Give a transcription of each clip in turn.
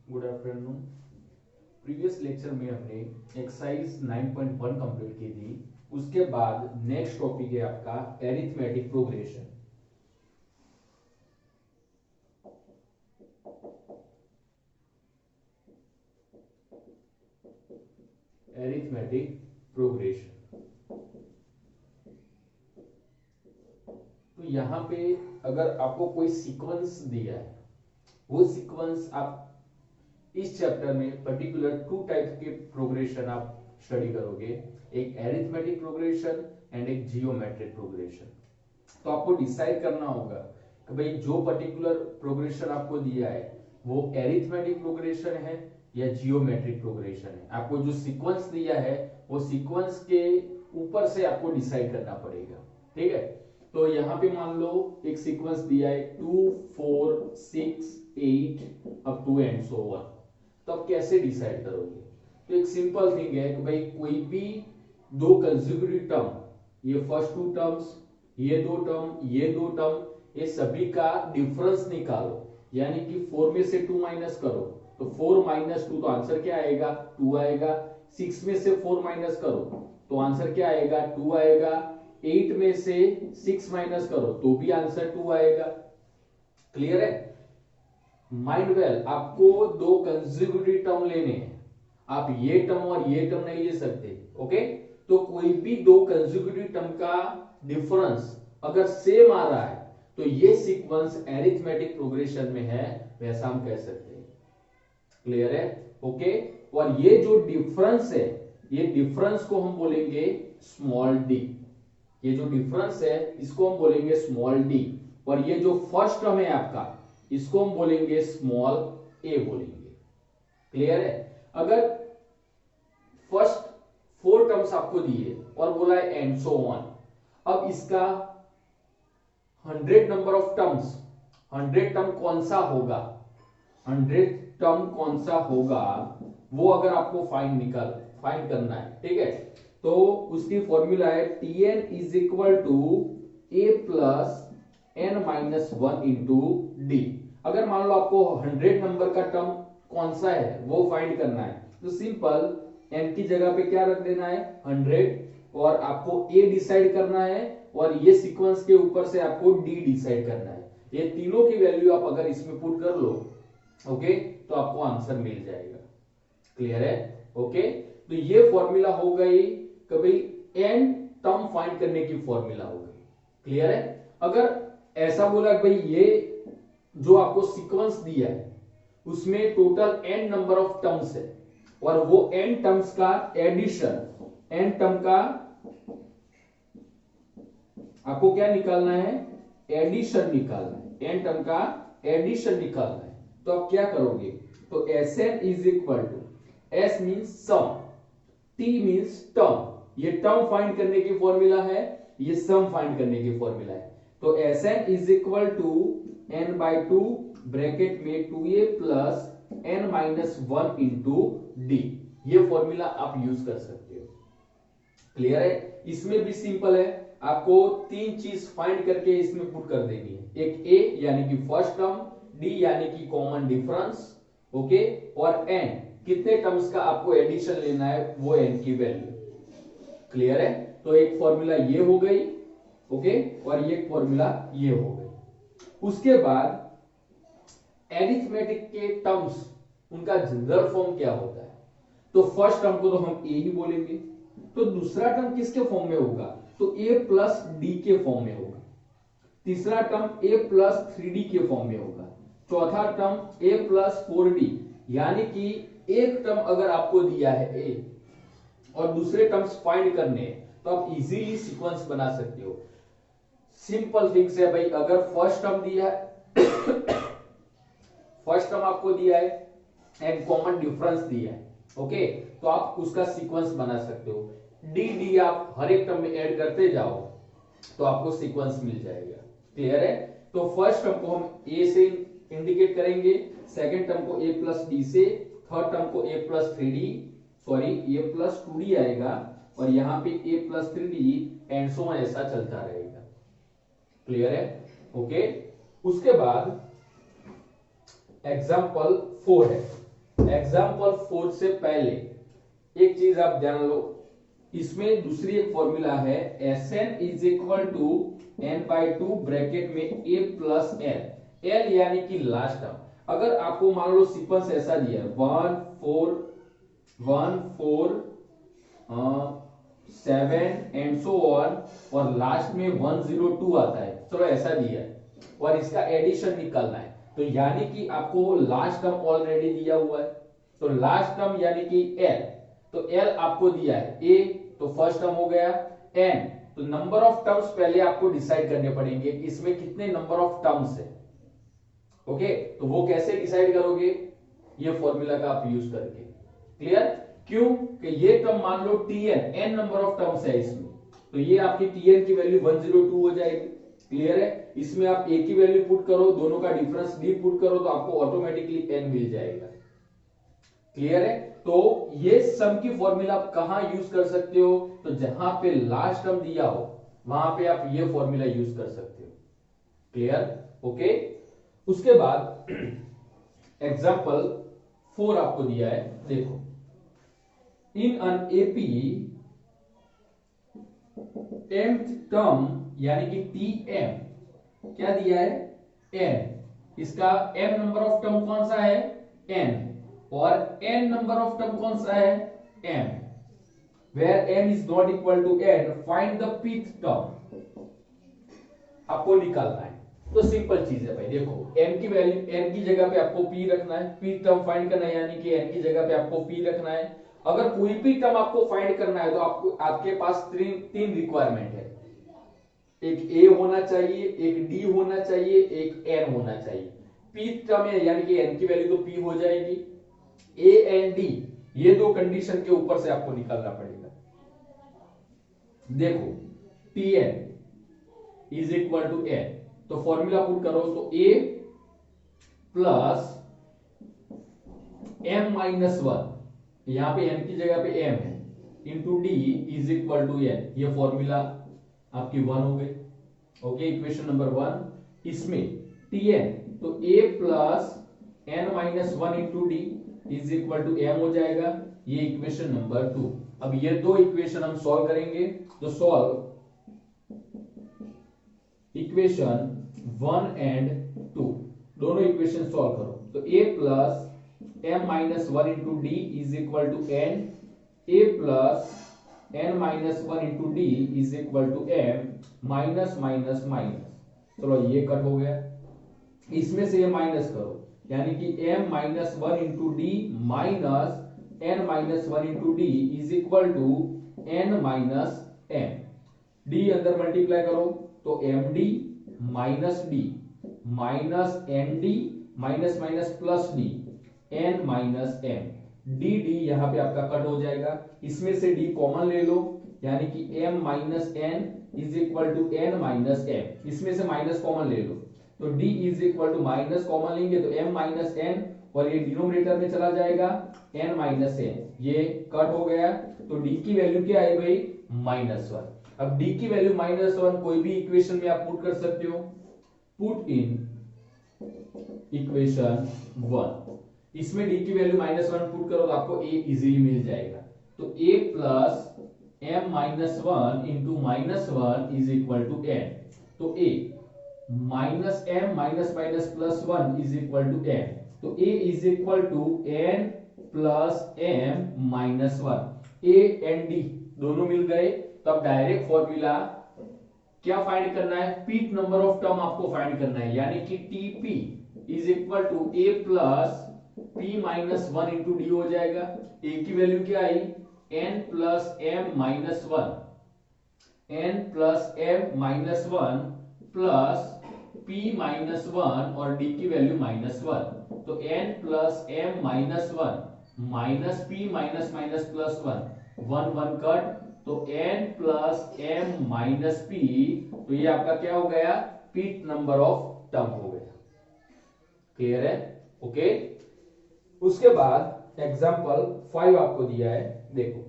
Good afternoon. Previous lecture में हमने exercise 9.1 complete की थी। उसके बाद नेक्स्ट टॉपिक है आपका एरिथमेटिक प्रोग्रेशन। Arithmetic progression. तो यहां पे अगर आपको कोई सीक्वेंस दिया है, वो सीक्वेंस आप इस चैप्टर में पर्टिकुलर टू टाइप के प्रोग्रेशन आप स्टडी करोगे, एक एरिथमेटिक प्रोग्रेशन एंड एक जियोमेट्रिक प्रोग्रेशन। तो आपको डिसाइड करना होगा कि भाई जो पर्टिकुलर प्रोग्रेशन आपको दिया है वो एरिथमेटिक प्रोग्रेशन है या जियोमेट्रिक प्रोग्रेशन है। आपको जो सीक्वेंस दिया है वो सीक्वेंस के ऊपर से आपको डिसाइड करना पड़ेगा। ठीक है, तो यहां पे मान लो एक सीक्वेंस दिया है 2 4 6 8 up to and so on. तो आप कैसे डिसाइड करोगे? तो एक सिंपल थिंग है कि भाई कोई भी दो कंसेक्यूटिव टर्म, ये फर्स्ट टू टर्म्स, ये दो टर्म, ये सभी का डिफरेंस निकालो, यानी कि 4 में से 2 माइनस करो तो 4 माइनस 2, तो आंसर क्या आएगा? 2 आएगा। 6 में से 4 माइनस करो तो आंसर क्या आएगा? 2 आएगा। 8 में से 6 माइनस करो तो भी आंसर 2 आएगा। क्लियर है? माइंड वेल, आपको दो कंसेक्यूटिव टर्म लेने हैं, आप ये टर्म और ये टर्म नहीं ले सकते। ओके, तो कोई भी दो कंसेक्यूटिव टर्म का डिफरेंस अगर सेम आ रहा है तो ये सीक्वेंस एरिथमेटिक प्रोग्रेशन में है, वैसा हम कह सकते हैं। क्लियर है? ओके, और ये जो डिफरेंस है, ये डिफरेंस को हम बोलेंगे स्मॉल डी। ये जो डिफरेंस है इसको हम बोलेंगे स्मॉल डी, और ये जो फर्स्ट टर्म है आपका, इसको हम बोलेंगे स्मॉल ए बोलेंगे। क्लियर है? अगर फर्स्ट 4 टर्म्स आपको दिए और बोला है एंड सो ऑन, अब इसका 100 नंबर ऑफ टर्म्स, 100 टर्म कौन सा होगा, 100 टर्म कौन सा होगा, वो अगर आपको फाइंड करना है, ठीक है, तो उसकी फॉर्मूला है Tn is equal to a plus n minus 1 into d. अगर मान लो आपको 100 नंबर का टर्म कौन सा है वो फाइंड करना है, तो सिंपल n की जगह पे क्या रख देना है? 100, और आपको a डिसाइड करना है, और ये सीक्वेंस के ऊपर से आपको d डिसाइड करना है। ये तीनों की वैल्यू आप अगर इसमें पुट कर लो, ओके, तो आपको आंसर मिल जाएगा। क्लियर है? ओके, तो ये फॉर्मूला हो गई कि भाई n टर्म फाइंड करने की फॉर्मूला हो गई। क्लियर है? अगर ऐसा बोला कि भाई ये जो आपको सीक्वेंस दिया है उसमें total n number of terms है, और वो n टर्म्स का एडिशन, n टर्म का आपको क्या निकालना है? एडिशन निकालना है, n टर्म का एडिशन निकालना है। तो आप क्या करोगे? तो Sn is equal to, S means sum, T means term, ये टर्म फाइंड करने की फॉर्मूला है, ये सम फाइंड करने की फॉर्मूला है। तो Sn is equal to n by 2 bracket में 2a plus n minus 1 into d. ये फॉर्मूला आप यूज कर सकते हो। क्लियर है? इसमें भी सिंपल है, आपको तीन चीज फाइंड करके इसमें पुट कर देनी है। एक a यानी कि फर्स्ट टर्म, d यानी कि कॉमन डिफरेंस, ओके, और n कितने टर्म्स का आपको एडिशन लेना है, वो n की वैल्यू। क्लियर है? तो एक फॉर्मूला ये हो गई, ओके, और ये फॉर्मूला ये हो गई। उसके बाद एरिथमेटिक के टर्म्स, उनका जनरल फॉर्म क्या होता है? तो फर्स्ट टर्म को तो हम a ही बोलेंगे, तो दूसरा टर्म किसके फॉर्म में होगा? तो a प्लस डी के फॉर्म में होगा। तीसरा टर्म a प्लस 3d के फॉर्म में होगा। चौथा टर्म a प्लस 4d, यानी कि एक टर्म अगर आपको दिया है a और दूसरे टर्म्स फाइंड करने, तो आप इजीली सीक्वेंस बना सकते हो। सिंपल थिंग्स है भाई, अगर फर्स्ट टर्म दिया है फर्स्ट टर्म आपको दिया है एंड कॉमन डिफरेंस दिया है, ओके, तो आप उसका सीक्वेंस बना सकते हो। डी आप हर एक टर्म में ऐड करते जाओ तो आपको सीक्वेंस मिल जाएगा। क्लियर है? तो फर्स्ट टर्म को हम ए से इंडिकेट करेंगे, सेकंड टर्म को ए प्लस डी से, थर्ड टर्म को ए प्लस 3d, सॉरी ए प्लस 2d आएगा, और यहां पे ए प्लस 3d एंड सो ऐसा चलता रहेगा। क्लियर है? ओके, उसके बाद एग्जाम्पल 4 है। एग्जाम्पल 4 से पहले एक चीज आप ध्यान लो, इसमें दूसरी एक फॉर्मूला है Sn is equal to n/2 bracket में a प्लस l, l यानी कि लास्ट टर्म। अगर आपको मान लो सीक्वेंस ऐसा दिया है 1 4 1 4 7 एंड सो ऑन, और लास्ट में 102 आता है, चलो ऐसा दिया है और इसका एडिशन निकालना है, तो यानी कि आपको लास्ट टर्म ऑलरेडी दिया हुआ है, तो लास्ट टर्म यानी कि l, तो l आपको दिया है a, तो फर्स्ट टर्म हो गया n, तो नंबर ऑफ टर्म्स पहले आपको डिसाइड करने पड़ेंगे कि इसमें कितने नंबर ऑफ टर्म्स है। ओके, तो वो कैसे डिसाइड करोगे, ये फॉर्मूला का आप यूज करके। क्लियर? क्यों कि ये टर्म मान लो tn, n number of terms है इसमें, तो ये आपकी tn की वैल्यू 102 हो जाएगी। क्लियर है? इसमें आप a की वैल्यू पुट करो, दोनों का डिफरेंस d पुट करो, तो आपको ऑटोमेटिकली n मिल जाएगा। क्लियर है? तो ये सम की फॉर्मूला आप कहां यूज कर सकते हो, तो जहां पे लास्ट टर्म दिया हो वहां पे आप ये फॉर्मूला यूज कर सकते हो। क्लियर? ओके, उसके बाद एग्जाम्पल 4 आपको दिया है, देखो, इन अन एपी mth टर्म यानी कि tm क्या दिया है, n, इसका m नंबर ऑफ टर्म कौन सा है, n, और n नंबर ऑफ टर्म कौन सा है, m, where m is not equal to n, find the pth term आपको निकालना है। तो सिंपल चीज है भाई, देखो m की वैल्यू, n की जगह पे आपको p रखना है, p टर्म फाइंड करना है, यानी कि n की जगह पे आपको p रखना है। अगर कोई भी टर्म आपको फाइंड करना है तो आपको, आपके पास तीन रिक्वायरमेंट है, एक a होना चाहिए, एक d होना चाहिए, एक n होना चाहिए। p टर्म है यानी कि n की वैल्यू तो p हो जाएगी, a एंड d ये दो कंडीशन के ऊपर से आपको निकालना पड़ेगा। देखो tn is equal to n, तो फॉर्मूला पुट करो, तो a प्लस m माइनस 1, यहां पे n की जगह पे m है, into d is equal to n, ये फॉर्मूला आपकी 1 हो गई। ओके, इक्वेशन नंबर 1, इसमें tn तो a plus n minus 1 into d is equal to m हो जाएगा, ये इक्वेशन नंबर 2। अब ये दो इक्वेशन हम सॉल्व करेंगे, तो सॉल्व इक्वेशन 1 एंड 2, दोनों इक्वेशन सॉल्व करो, तो a plus m minus 1 into d is equal to n, a plus n minus 1 into d is equal to m, minus minus minus, चलो ये कट हो गया, इसमें से ये माइनस करो, यानी कि m minus 1 into d minus n minus 1 into d is equal to n minus m, d अंदर मल्टीप्लाई करो, तो m d minus d minus n d minus minus plus d n minus m, d d यहां पे आपका cut हो जाएगा, इसमें से डी कॉमन ले लो, यानी कि m minus n is equal to n minus m, इसमें से माइनस कॉमन ले लो, तो d is equal to minus common लेंगे तो m माइनस एन, और ये डिनोमिनेटर में चला जाएगा n माइनस एन, ये कट हो गया, तो d की वैल्यू क्या आई भाई, -1। अब d की वैल्यू -1 कोई भी इक्वेशन में आप पुट कर सकते हो, पुट इन इक्वेशन 1, इसमें d की वैल्यू -1 पुट करो तो आपको a इजीली मिल जाएगा, तो a plus m minus 1 into minus 1 is equal to n, तो a minus m minus minus plus 1 is equal to n, तो a is equal to n plus m minus 1, a and d दोनों मिल गए, तो अब direct formula क्या find करना है, pth number of term आपको फाइंड करना है, यानी कि TP is equal to a plus p minus 1 into d हो जाएगा, a की वैल्यू क्या आई, n plus m minus 1, n plus m minus 1 plus p minus 1 और d की वैल्यू -1, तो n plus m minus 1 minus p minus minus plus 1, 1 1 cut, तो n plus m minus p, तो ये आपका क्या हो गया, पीक नंबर ऑफ टर्म हो गया। क्लियर है? ओके, उसके बाद एग्जांपल 5 आपको दिया है, देखो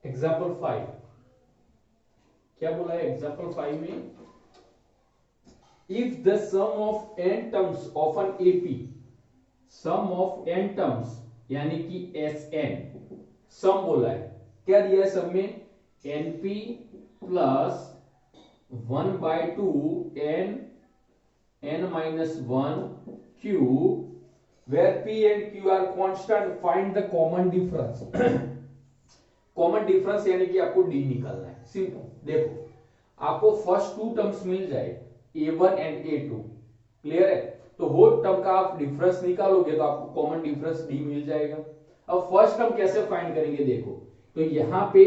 एग्जाम्पल 5 क्या बोला है एग्जाम्पल 5 में, if the sum of n terms of an AP, sum of n terms यानी कि Sn, सम बोला है, क्या दिया है सम में, np plus 1/2 n minus 1 q, where p and q are constant, find the common difference. Common difference यानी कि आपको डी निकालना है, सिंपल। देखो आपको फर्स्ट टू टर्म्स मिल जाए a1 एंड a2, क्लियर है, तो वो टर्म का आप डिफरेंस निकालोगे तो आपको कॉमन डिफरेंस डी मिल जाएगा। अब फर्स्ट टर्म कैसे फाइंड करेंगे, देखो तो यहां पे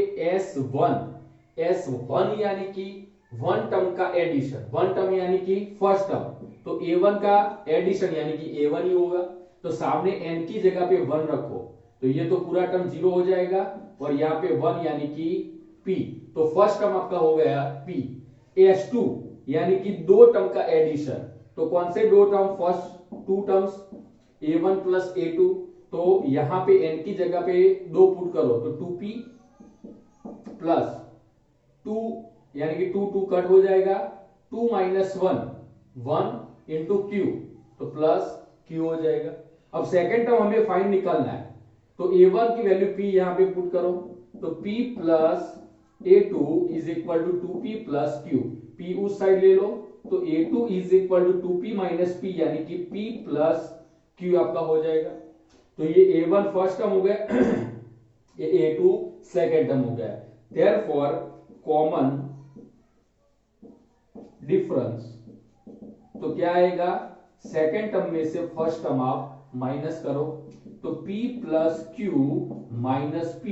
S1 यानी कि वन टर्म का एडिशन, वन टर्म यानी कि फर्स्ट टर्म, तो a1 का एडिशन यानी कि a1 ही होगा, तो सामने n की जगह पे 1 रखो तो ये तो पूरा टर्म 0 हो जाएगा, और यहाँ पे 1 यानी कि p, तो फर्स्ट टर्म आपका हो गया p। S2 यानी कि दो टर्म का एडिशन, तो कौन से दो term, first two terms a1 plus a2, तो यहां पे n की जगह पे 2 पुट करो तो 2p प्लस 2 यानी कि 2 कट हो जाएगा, 2 माइनस 1 इंटू क्यू, तो प्लस क्यू हो जाएगा। अब सेकेंड टर्म हमें फाइंड निकालना है, तो a1 की वैल्यू p यहां पे पुट करो, तो p plus a2 is equal to 2p plus q, p उस साइड ले लो, तो a2 is equal to 2p minus p यानी कि p प्लस q आपका हो जाएगा। तो ये a1 फर्स्ट टर्म हो गया, ये a2 सेकेंड टर्म हो गया। देयरफॉर कॉमन डिफरेंस, तो क्या आएगा, सेकेंड टर्म में से फर्स्ट टर्म आप माइनस करो, तो p plus Q minus p,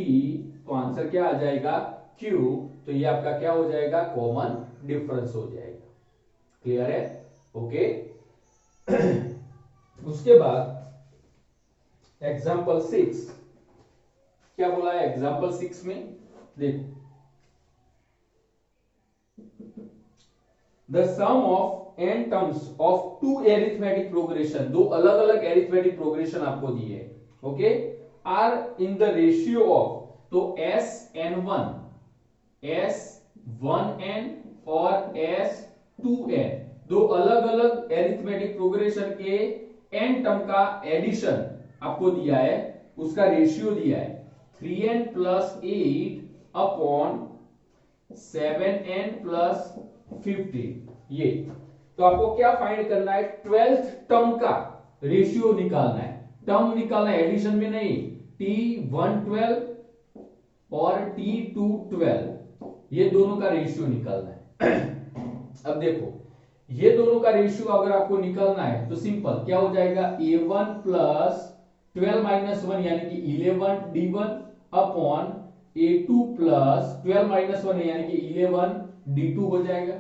तो आंसर क्या आ जाएगा q, तो ये आपका क्या हो जाएगा, कॉमन डिफरेंस हो जाएगा। क्लियर है, ओके। उसके बाद एग्जाम्पल 6 क्या बोला है, एग्जाम्पल 6 में देखो, the sum of n terms of two arithmetic progression, दो अलग अलग एरिथमेटिक प्रोग्रेशन आपको दिए, okay, are in the ratio of, तो Sn1, S1n और S2n, दो अलग अलग एरिथमेटिक प्रोग्रेशन के n टर्म का एडिशन आपको दिया है, उसका रेशियो दिया है 3n plus 8 upon 7n plus 15, ये तो आपको क्या फाइंड करना है, 12th टर्म का रेशियो निकालना है, टर्म निकालना है, एडिशन में नहीं, T112 और T212, ये दोनों का रेशियो निकालना है। अब देखो ये दोनों का रेशियो अगर आपको निकालना है तो सिंपल क्या हो जाएगा, a1 प्लस 12 माइनस 1 यानी कि 11 d1 upon a2 plus 12 minus 1 यानी कि 11 d2 हो जाएगा।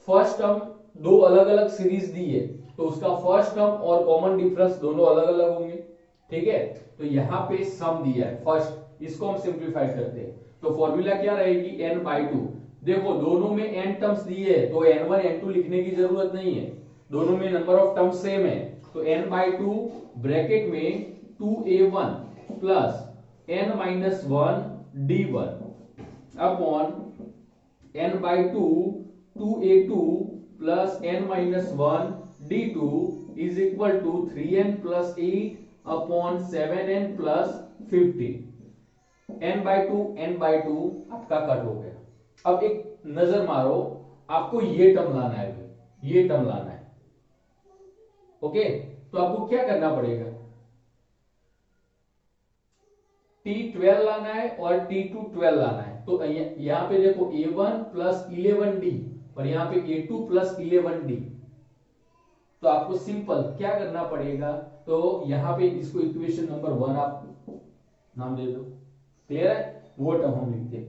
फर्स्ट टर्म दो अलग अलग सीरीज दी है, तो उसका फर्स्ट टर्म और कॉमन डिफरेंस दोनों अलग अलग होंगे, ठीक है, तो यहां पे सम दिया है फर्स्ट, इसको हम सिंप्लीफाई करते हैं, तो फॉर्मूला क्या रहेगी, n/2, देखो दोनों में n टर्म्स दिए है तो n1 n2 लिखने की जरूरत नहीं है, दोनों में नंबर ऑफ टर्म्स सेम है, तो n/2 ब्रैकेट में 2a1 plus n minus 1 d1 upon n/2 2a2 plus n minus 1 d2 is equal to 3n plus 8 upon 7n plus 15, n/2 आपका कट हो गया। अब एक नजर मारो, आपको ये टर्म लाना है, ये टर्म लाना है, ओके, तो आपको क्या करना पड़ेगा, T12 लाना है और T212 लाना है, तो यहां पे देखो a1 प्लस 11d और यहां पे a2 प्लस 11d, तो आपको सिंपल क्या करना पड़ेगा, तो यहां पे इसको इक्वेशन नंबर 1 आप नाम दे दो, क्लियर है, वो टर्म हम लिखते हैं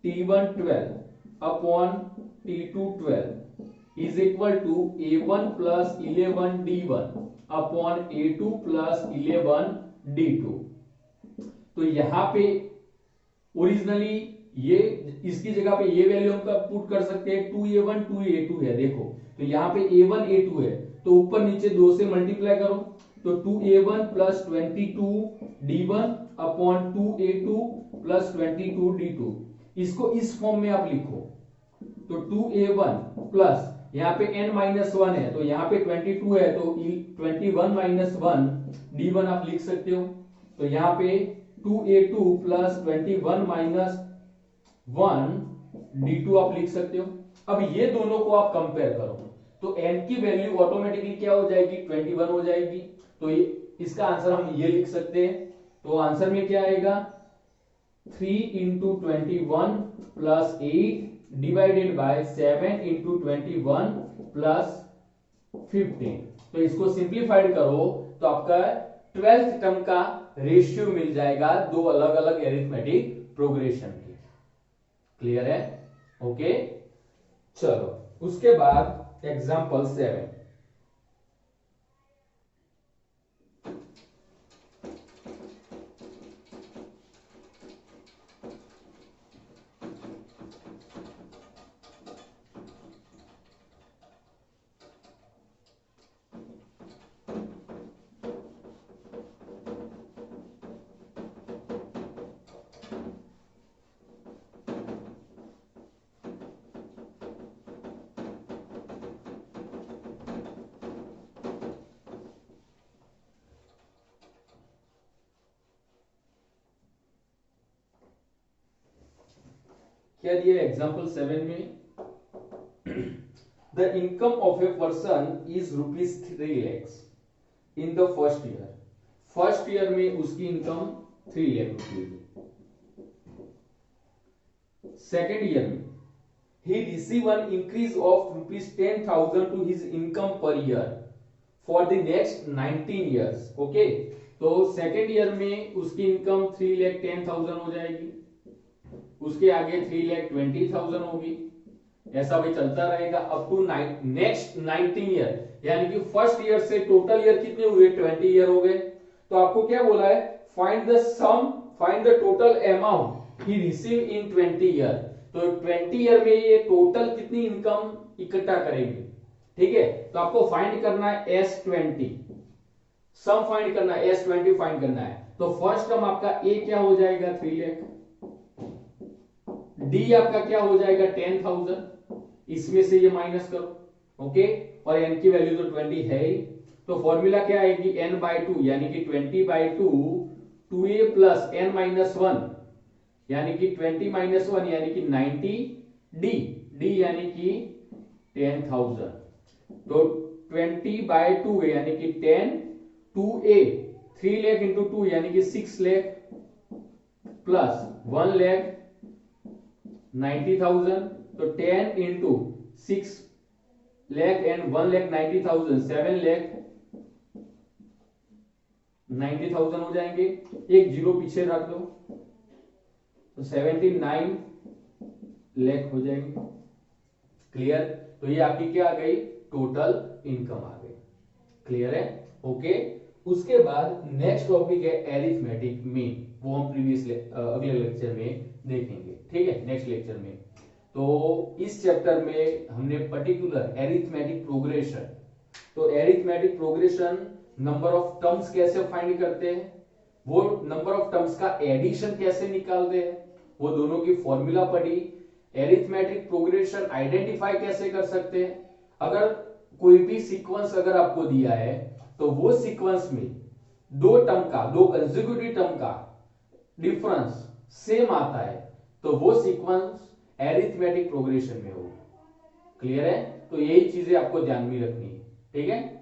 T112 upon T212 is equal to a1 plus 11 d1 upon a2 plus 11 d2, तो यहां पे ओरिजिनली ये इसकी जगह पे ये वैल्यू हम पुट कर सकते हैं, 2a1 2a2 है, देखो तो यहाँ पे a1 a2 है, तो ऊपर नीचे 2 से मल्टीप्लाई करो, तो 2a1 plus 22 d1 upon 2a2 plus 22d2, इसको इस फॉर्म में आप लिखो तो 2a1 प्लस यहाँ पे n-1 है तो यहाँ पे 22 है तो 21 - 1 d1 आप लिख सकते हो। तो यहाँ पे 2a2 प्लस 21 - 1 d2 आप लिख सकते हो। अब ये दोनों को आप कंपेयर करो तो n की वैल्यू ऑटोमेटिकली क्या हो जाएगी, 21 हो जाएगी। तो इसका आंसर हम ये लिख सकते हैं। तो आंसर में क्या आएगा, 3 × 21 प्लस 8 डिवाइडेड बाय 7 × 21 प्लस 15। तो इसको सिंप्लीफाइड करो तो आपका 12th टर्म का रेशियो मिल जाएगा दो अलग अलग एरिथमेटिक प्रोग्रेशन के। क्लियर है? ओके, चलो उसके बाद एग्जांपल 7। क्या दिया एग्जांपल 7 में, the income of a person is ₹3 lakhs in the first year. First year में उसकी इनकम 3 लाख रुपीज है। सेकेंड ईयर में he receive an increase of ₹10,000 to his income per year for the next 19 years। Okay, तो second year में उसकी income 3,10,000 हो जाएगी, उसके आगे 3,20,000 होगी, ऐसा भी चलता रहेगा अप टू नेक्स्ट 19 ईयर। यानी कि फर्स्ट ईयर से टोटल ईयर कितने हुए, 20 ईयर हो गए। तो आपको क्या बोला है, find the total amount he receive in 20 year. तो 20 ईयर में ये टोटल कितनी इनकम इकट्ठा करेंगे, ठीक है। तो आपको फाइंड करना है S20, सम फाइंड करना है, S20 फाइंड करना है। तो फर्स्ट टर्म आपका A क्या हो जाएगा, 3 लाख, D आपका क्या हो जाएगा, 10,000, इसमें से ये माइनस करो। ओके, और n की वैल्यू तो 20 है ही। तो फॉर्मूला क्या आएगी, n/2 यानी कि 20/2 2a प्लस n-1 यानी कि 20 - 1 यानी कि 90 d यानी कि 10,000। तो 20/2 यानी कि 10, 2a 3 लाख इंटू 2 यानी कि 6 लाख प्लस 1 लाख 90,000। तो 10 इंटू 6 लाख एंड 1 लाख 90,000, 7 लाख 90,000 हो जाएंगे। एक जीरो पीछे रख दो तो 79 लाख हो जाएंगे। क्लियर? तो ये आपकी क्या आ गई, टोटल इनकम आ गई। क्लियर है? ओके, उसके बाद नेक्स्ट टॉपिक है एरिथमेटिक मीन, वो हम अगले लेक्चर में देखेंगे, ठीक है, नेक्स्ट लेक्चर में। तो इस चैप्टर में हमने पर्टिकुलर एरिथमेटिक प्रोग्रेशन, तो arithmetic progression number of terms कैसे फाइंड करते हैं, वो नंबर ऑफ टर्म्स का एडिशन कैसे निकालते हैं, वो दोनों की फॉर्मूला पढ़ी। एरिथमेटिक प्रोग्रेशन आइडेंटिफाई कैसे कर सकते हैं, अगर कोई भी सीक्वेंस अगर आपको दिया है तो वो सीक्वेंस में दो कंसेक्यूटिव टर्म का डिफरेंस सेम आता है तो वो सीक्वेंस एरिथमेटिक प्रोग्रेशन में होगा। क्लियर है? तो यही चीजें आपको ध्यान में रखनी है, ठीक है।